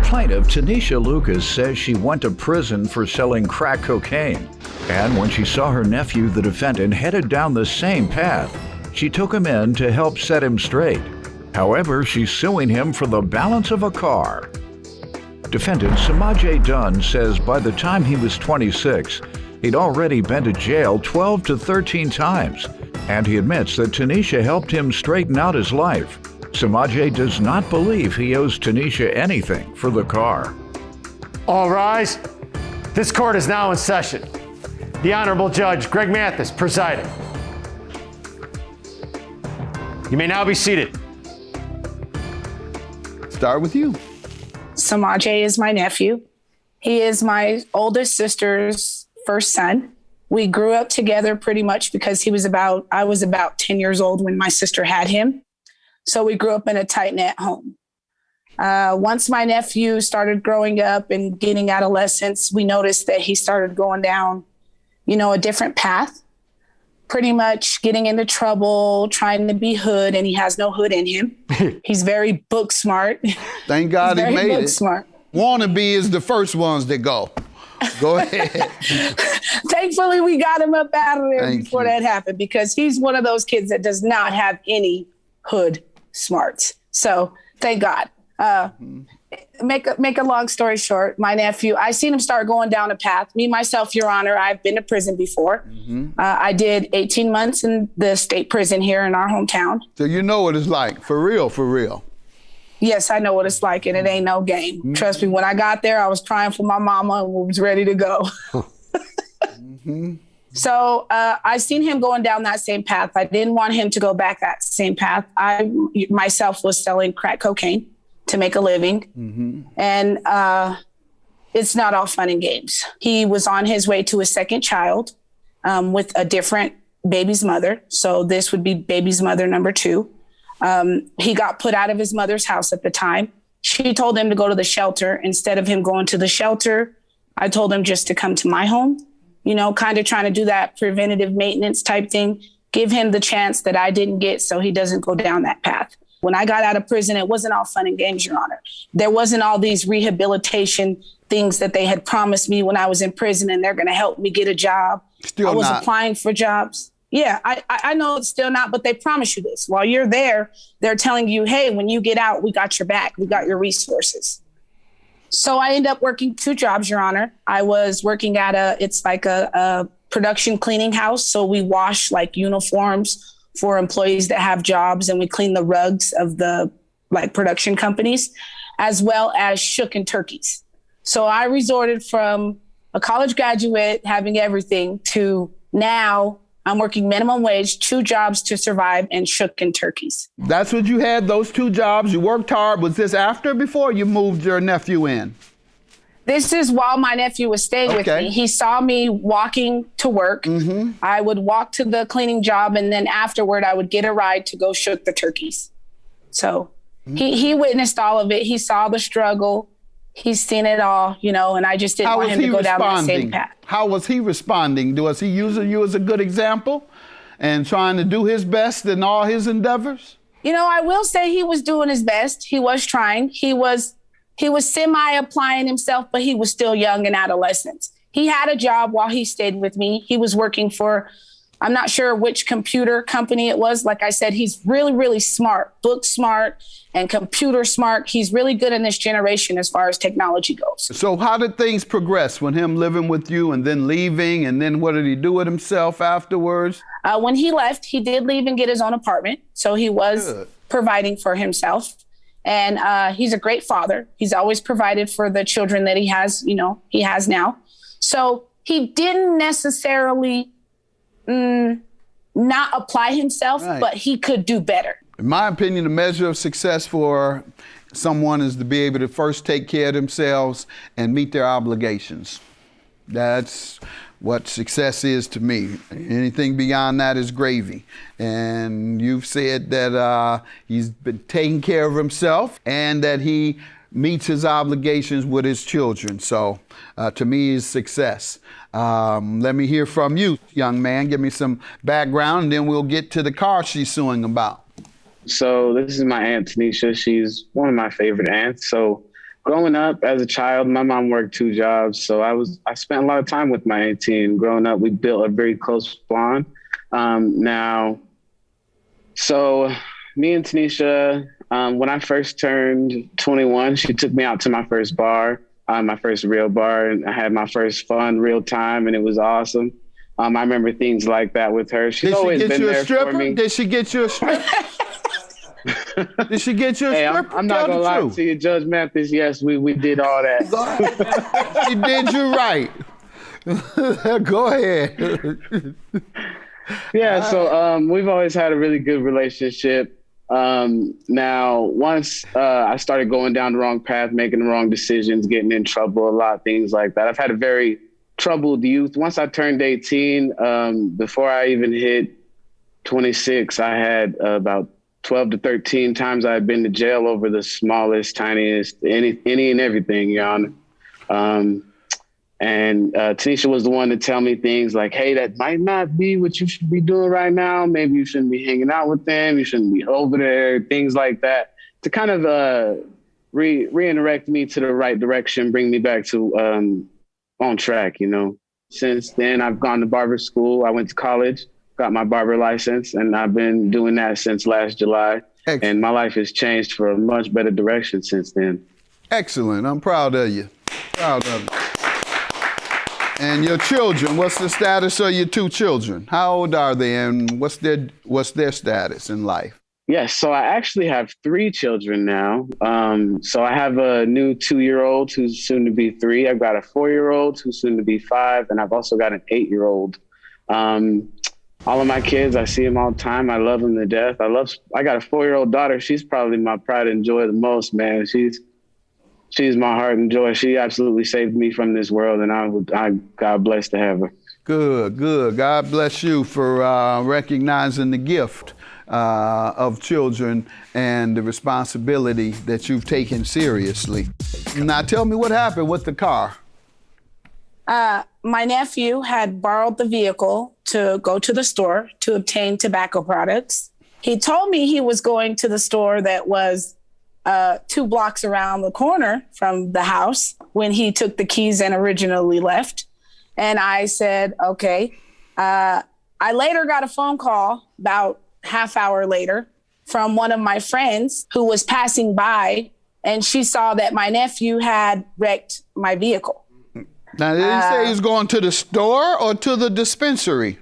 Plaintiff Tanisha Lucas says she went to prison for selling crack cocaine. And when she saw her nephew, the defendant, headed down the same path, she took him in to help set him straight. However, she's suing him for the balance of a car. Defendant Samajay Dunn says by the time he was 26, he'd already been to jail 12 to 13 times, and he admits that Tanisha helped him straighten out his life. Samajay does not believe he owes Tanisha anything for the car. All rise. This court is now in session. The Honorable Judge Greg Mathis presiding. You may now be seated. Start with you. Samajay is my nephew. He is my oldest sister's first son. We grew up together pretty much because I was about 10 years old when my sister had him. So we grew up in a tight-knit home. Once my nephew started growing up and getting adolescence, we noticed that he started going down, a different path, pretty much getting into trouble, trying to be hood, and he has no hood in him. He's very book smart. Thank God he made it. Smart. Wannabe is the first ones that go. Go ahead. Thankfully, we got him up out of there before that happened, because he's one of those kids that does not have any hood smarts. So thank God. Make a long story short, my nephew, I seen him start going down a path. Me, myself, Your Honor, I've been to prison before. I did 18 months in the state prison here in our hometown. So you know what it's like, for real, for real. Yes, I know what it's like, and it ain't no game. Trust me, when I got there, I was crying for my mama and was ready to go. So I seen him going down that same path. I didn't want him to go back that same path. I myself was selling crack cocaine to make a living. And it's not all fun and games. He was on his way to a second child with a different baby's mother. So this would be baby's mother number 2. He got put out of his mother's house at the time. She told him to go to the shelter. Instead of him going to the shelter, I told him just to come to my home, kind of trying to do that preventative maintenance type thing, give him the chance that I didn't get so he doesn't go down that path. When I got out of prison, it wasn't all fun and games, Your Honor. There wasn't all these rehabilitation things that they had promised me when I was in prison, and they're going to help me get a job. Still I was not. applying for jobs. Yeah, I know it's still not, but they promise you this. While you're there, they're telling you, hey, when you get out, we got your back. We got your resources. So I ended up working 2 jobs, Your Honor. I was working at a production cleaning house. So we wash like uniforms for employees that have jobs, and we clean the rugs of the production companies, as well as shooking turkeys. So I resorted from a college graduate having everything to now I'm working minimum wage, 2 jobs to survive, and shooking turkeys. That's what you had, those 2 jobs. You worked hard. Was this after or before you moved your nephew in? This is while my nephew was staying with me. He saw me walking to work. I would walk to the cleaning job, and then afterward, I would get a ride to go shoot the turkeys. So he witnessed all of it. He saw the struggle. He's seen it all, and I just didn't want him to go down that same path. How was he responding? Was he using you as a good example and trying to do his best in all his endeavors? I will say he was doing his best. He was trying. He was semi-applying himself, but he was still young and adolescent. He had a job while he stayed with me. He was working for, I'm not sure which computer company it was. Like I said, he's really, really smart, book smart and computer smart. He's really good in this generation as far as technology goes. So how did things progress when him living with you and then leaving? And then what did he do with himself afterwards? When he left, he did leave and get his own apartment. So he was providing for himself. And he's a great father. He's always provided for the children that he has now. So he didn't necessarily not apply himself, but he could do better. In my opinion, the measure of success for someone is to be able to first take care of themselves and meet their obligations. That's what success is to me. Anything beyond that is gravy. And you've said that he's been taking care of himself and that he meets his obligations with his children. So to me is success. Let me hear from you, young man. Give me some background, and then we'll get to the car she's suing about. So this is my aunt, Tanisha. She's one of my favorite aunts. So growing up as a child, my mom worked 2 jobs. So I spent a lot of time with my auntie, and growing up, we built a very close bond. So me and Tanisha, when I first turned 21, she took me out to my first bar, my first real bar, and I had my first fun real time, and it was awesome. I remember things like that with her. She's always been there for me. Did she get you a stripper? Did she get you a stripper? I'm not gonna lie to you, Judge Mathis. Yes, we did all that. She did you right. Go ahead. Yeah, so we've always had a really good relationship. Now, once I started going down the wrong path, making the wrong decisions, getting in trouble a lot, things like that. I've had a very troubled youth. Once I turned 18, before I even hit 26, I had about 12 to 13 times I had been to jail over the smallest, tiniest, any and everything, Your Honor. And Tanisha was the one to tell me things like, hey, that might not be what you should be doing right now. Maybe you shouldn't be hanging out with them. You shouldn't be over there, things like that, to kind of redirect me to the right direction, bring me back to on track, you know. Since then, I've gone to barber school. I went to college, got my barber license, and I've been doing that since last July. Excellent. And my life has changed for a much better direction since then. Excellent. I'm proud of you. Proud of you. And your children, what's the status of your 2 children? How old are they, and what's their status in life? Yes, so I actually have 3 children now. So I have a new 2-year-old who's soon to be 3. I've got a 4-year-old who's soon to be 5, and I've also got an 8-year-old. All of my kids, I see them all the time. I love them to death. I got a 4-year-old daughter. She's probably my pride and joy the most, man. She's my heart and joy. She absolutely saved me from this world, and I'm God bless to have her. Good, good. God bless you for recognizing the gift of children and the responsibility that you've taken seriously. Now, tell me what happened with the car. My nephew had borrowed the vehicle to go to the store to obtain tobacco products. He told me he was going to the store that was 2 blocks around the corner from the house when he took the keys and originally left. And I said, okay. I later got a phone call about half hour later from one of my friends who was passing by, and she saw that my nephew had wrecked my vehicle. Now, did he say he was going to the store or to the dispensary?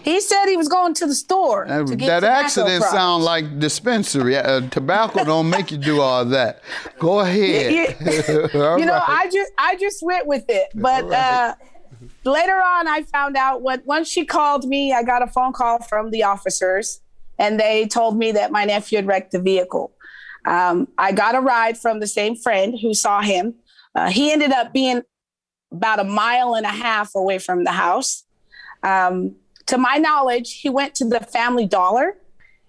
He said he was going to the store to get that tobacco accident products. sound like dispensary. Tobacco don't make you do all that. Go ahead. You know, I just went with it. But later on, I found out once she called me, I got a phone call from the officers, and they told me that my nephew had wrecked the vehicle. I got a ride from the same friend who saw him. He ended up being about 1.5 miles away from the house. To my knowledge, he went to the Family Dollar.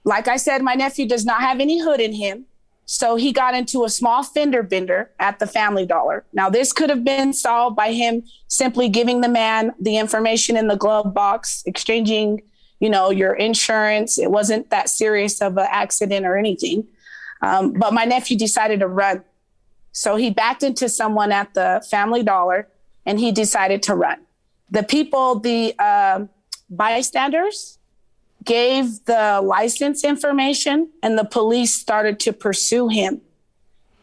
Like I said, my nephew does not have any hood in him. So he got into a small fender bender at the Family Dollar. Now, this could have been solved by him simply giving the man the information in the glove box, exchanging, you know, your insurance. It wasn't that serious of an accident or anything. But my nephew decided to run. So he backed into someone at the Family Dollar, and he decided to run. The people, the bystanders, gave the license information, and the police started to pursue him.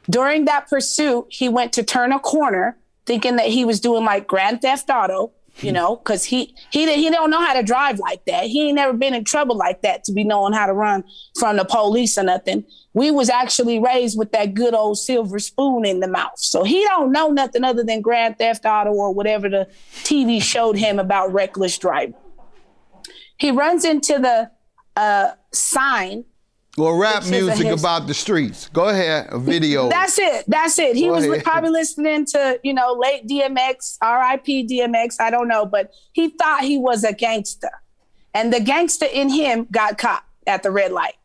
During that pursuit, he went to turn a corner thinking that he was doing like Grand Theft Auto, you know, because he don't know how to drive like that. He ain't never been in trouble like that to be knowing how to run from the police or nothing. We was actually raised with that good old silver spoon in the mouth. So he don't know nothing other than Grand Theft Auto or whatever the TV showed him about reckless driving. He runs into the sign. Well, rap music about the streets. Go ahead, a video. That's it. He was probably listening to, you know, late DMX, R.I.P. DMX, I don't know, but he thought he was a gangster. And the gangster in him got caught at the red light.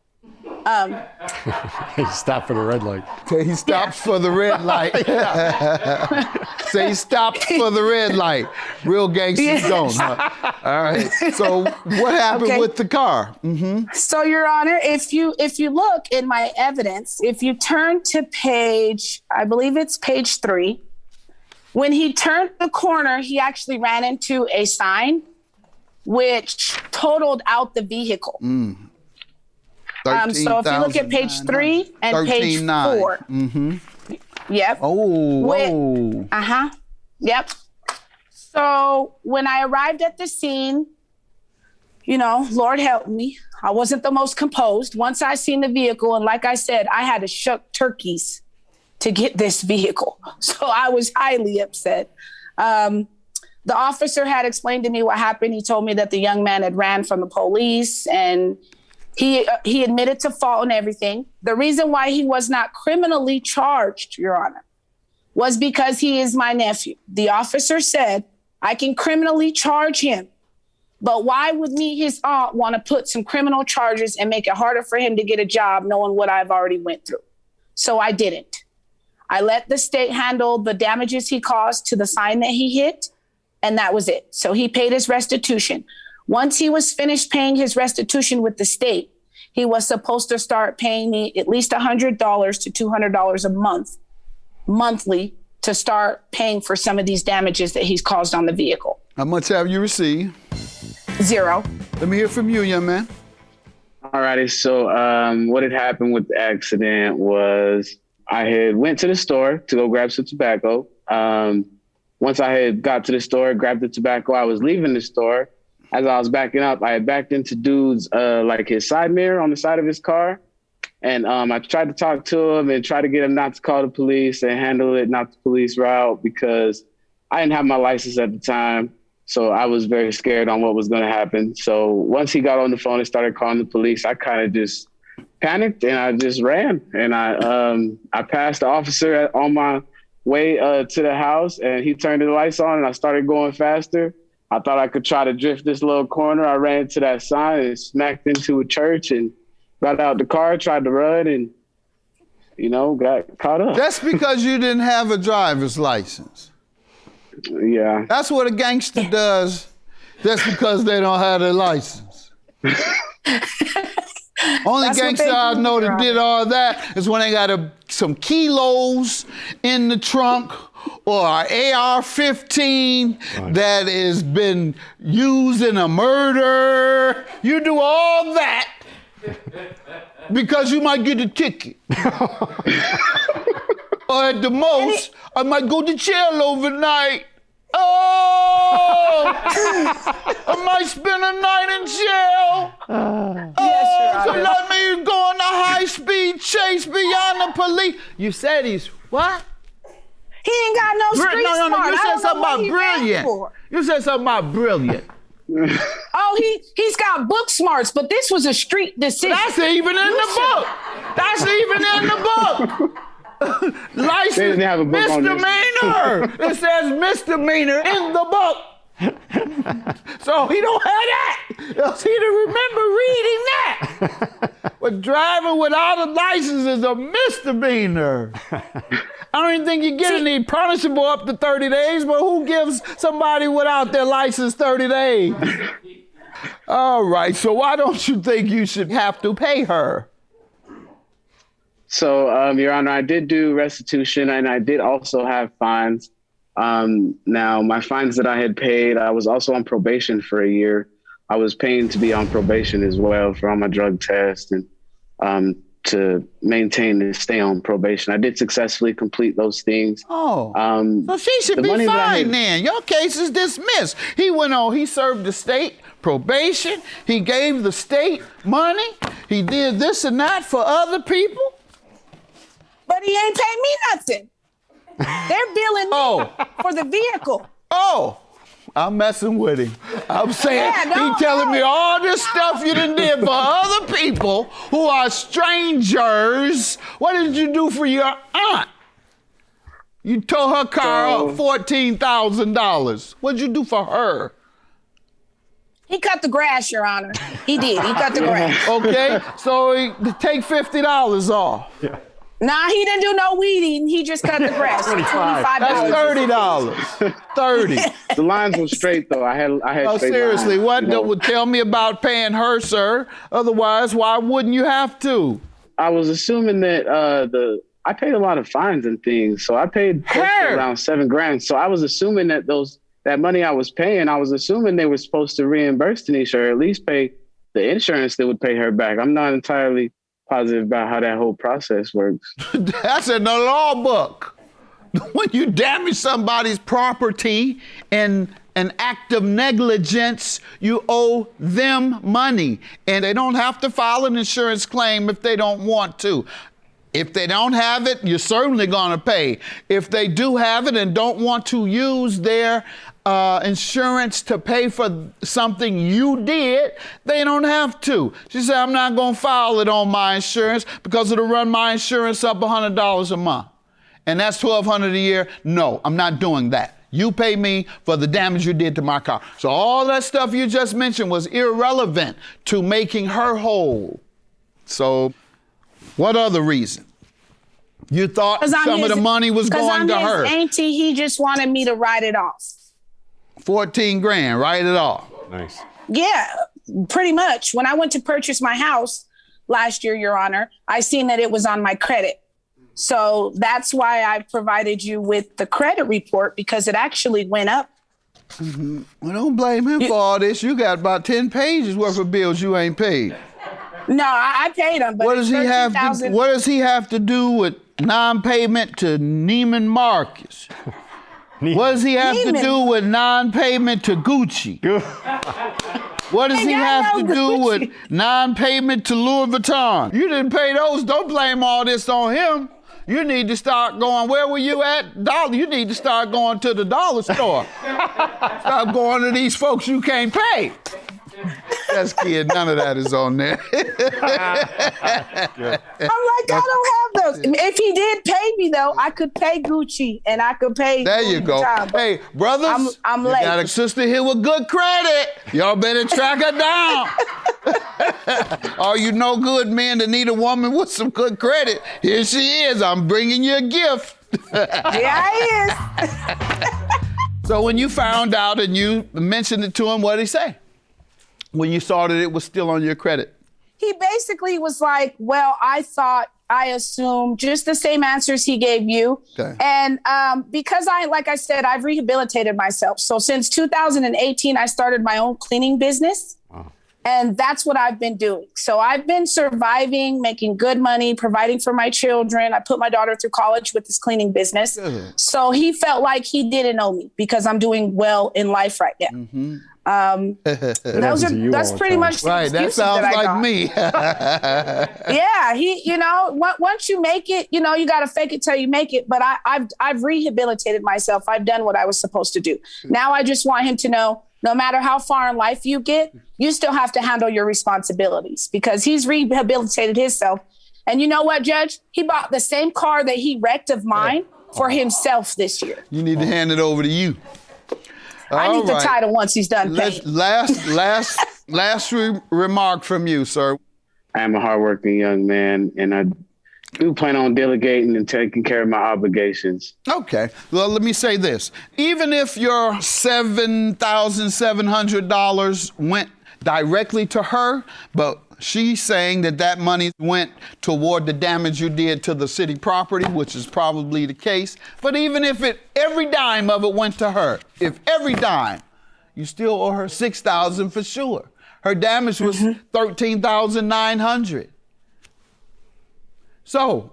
He stopped for the red light. Say he stops for the red light. Say he stops for the red light. Real gangsters don't, huh? All right. So what happened with the car? So, Your Honor, if you look in my evidence, if you turn to page, I believe it's page 3, when he turned the corner, he actually ran into a sign which totaled out the vehicle. So if you look at page 3 and page 4. Yep. Oh. Yep. So when I arrived at the scene, you know, Lord help me, I wasn't the most composed. Once I seen the vehicle, and like I said, I had to shuck turkeys to get this vehicle. So I was highly upset. The officer had explained to me what happened. He told me that the young man had ran from the police, and he admitted to fault and everything. The reason why he was not criminally charged, Your Honor, was because he is my nephew. The officer said, I can criminally charge him, but why would me, his aunt, want to put some criminal charges and make it harder for him to get a job knowing what I've already went through? So I didn't. I let the state handle the damages he caused to the sign that he hit, and that was it. So he paid his restitution. Once he was finished paying his restitution with the state, he was supposed to start paying me at least $100 to $200 a month, monthly, to start paying for some of these damages that he's caused on the vehicle. How much have you received? 0. Let me hear from you, young man. Alrighty, so what had happened with the accident was I had went to the store to go grab some tobacco. Once I had got to the store, grabbed the tobacco, I was leaving the store. As I was backing up, I had backed into dude's like his side mirror on the side of his car. And I tried to talk to him and try to get him not to call the police and handle it not the police route, because I didn't have my license at the time. So I was very scared on what was going to happen. So once he got on the phone and started calling the police, I kind of just panicked and I just ran. And I passed the officer on my way to the house, and he turned the lights on and I started going faster. I thought I could try to drift this little corner. I ran into that sign and smacked into a church and got out the car, tried to run, and, you know, got caught up. That's because you didn't have a driver's license. Yeah. That's what a gangster does. That's because they don't have their license. Only gangster I know that did all that is when they got some kilos in the trunk or an AR-15 that has been used in a murder. You do all that because you might get a ticket. Or at the most, I might go to jail overnight. Oh, I might spend a night in jail. So let me go on a high-speed chase beyond the police. You said he's what? He ain't got no street smart. You said something about brilliant. You said something about brilliant. Oh, he's got book smarts, but this was a street decision. That's even in the book. That's even in the book. License misdemeanor. It says misdemeanor in the book. So he don't have that. Else he'd remember reading that. But driving without a license is a misdemeanor. I don't even think you get any punishable up to 30 days, but who gives somebody without their license 30 days? All right, so why don't you think you should have to pay her? So, Your Honor, I did do restitution and I did also have fines. Now, my fines that I had paid, I was also on probation for a year. I was paying to be on probation as well for all my drug tests and to maintain and stay on probation. I did successfully complete those things. Oh, so she should be fine then. Your case is dismissed. He went on, he served the state probation. He gave the state money. He did this and that for other people. But he ain't paid me nothing. They're billing me for the vehicle. Oh, I'm messing with him. I'm saying he telling me all this stuff you done did for other people who are strangers. What did you do for your aunt? You tore her car up $14,000. What'd you do for her? He cut the grass, Your Honor. He did. He cut the grass. Okay, so take $50 off. Yeah. Nah, he didn't do no weeding. He just cut the grass. $25. That's $30. 30. The lines were straight though. I had Oh, straight seriously, lines, what you know. would tell me about paying her, sir? Otherwise, why wouldn't you have to? I was assuming that I paid a lot of fines and things, so I paid close to Her. around $7,000. So I was assuming that that money I was paying, I was assuming they were supposed to reimburse Tanisha or at least pay the insurance that would pay her back. I'm not entirely positive about how that whole process works. That's in the law book. When you damage somebody's property in an act of negligence, you owe them money. And they don't have to file an insurance claim if they don't want to. If they don't have it, you're certainly going to pay. If they do have it and don't want to use their insurance to pay for something you did, they don't have to. She said, I'm not going to file it on my insurance because it'll run my insurance up $100 a month. And that's $1,200 a year. No, I'm not doing that. You pay me for the damage you did to my car. So all that stuff you just mentioned was irrelevant to making her whole. So what other reason? You thought some of the money was going to her. Because I'm his auntie, he just wanted me to write it off. 14 grand, write it off. Nice. Yeah, pretty much. When I went to purchase my house last year, Your Honor, I seen that it was on my credit. So that's why I provided you with the credit report, because it actually went up. Well, don't blame him for all this. You got about 10 pages worth of bills you ain't paid. No, I paid him, but What does he have to do with non-payment to Neiman Marcus? What does he have to do with non-payment to Gucci? What does he have to do with non-payment to Louis Vuitton? You didn't pay those. Don't blame all this on him. You need to start going, where were you at? Dollar. You need to start going to the dollar store. Stop going to these folks you can't pay. That's kid, none of that is on there. I'm like, I don't have those. If he did pay me, though, I could pay Gucci and I could pay. There you go. Hey, brothers, I'm you late. got a sister here with good credit. Y'all better track her down. All you no good men that need a woman with some good credit, here she is. I'm bringing you a gift. Yeah, he is. So when you found out and you mentioned it to him, what did he say? When you saw that it was still on your credit? He basically was like, well, I assumed just the same answers he gave you. Okay. And because like I said, I've rehabilitated myself. So since 2018, I started my own cleaning business. Wow. And that's what I've been doing. So I've been surviving, making good money, providing for my children. I put my daughter through college with this cleaning business. Good. So he felt like he didn't owe me because I'm doing well in life right now. Mm-hmm. That's pretty much the right. That sounds like me. Yeah, once you make it, you got to fake it till you make it. But I've rehabilitated myself. I've done what I was supposed to do. Now I just want him to know, no matter how far in life you get, you still have to handle your responsibilities, because he's rehabilitated himself. And you know what, Judge? He bought the same car that he wrecked of mine for himself this year. You need to hand it over to you. I need the title once he's done paying. Last remark from you, sir. I am a hardworking young man, and I do plan on delegating and taking care of my obligations. Okay. Well, let me say this. Even if your $7,700 went directly to her, but she's saying that money went toward the damage you did to the city property, which is probably the case. But even if every dime of it went to her, if every dime, you still owe her $6,000 for sure. Her damage was $13,900. So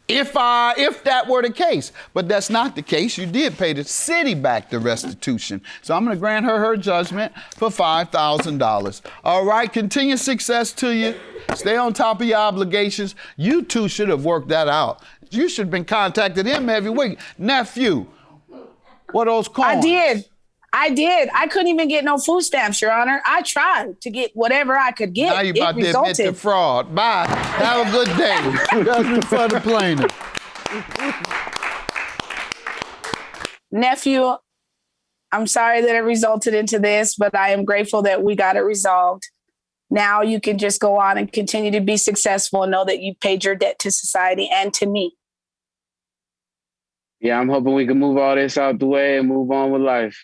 if that were the case, but that's not the case, you did pay the city back the restitution. So I'm going to grant her judgment for $5,000. All right, continued success to you. Stay on top of your obligations. You two should have worked that out. You should have been contacting him every week. Nephew, what are those coins? I did. I couldn't even get no food stamps, Your Honor. I tried to get whatever I could get. Now you're about to admit to fraud. Bye. Have a good day. Judgment for the plaintiff. Nephew, I'm sorry that it resulted into this, but I am grateful that we got it resolved. Now you can just go on and continue to be successful and know that you paid your debt to society and to me. Yeah, I'm hoping we can move all this out the way and move on with life.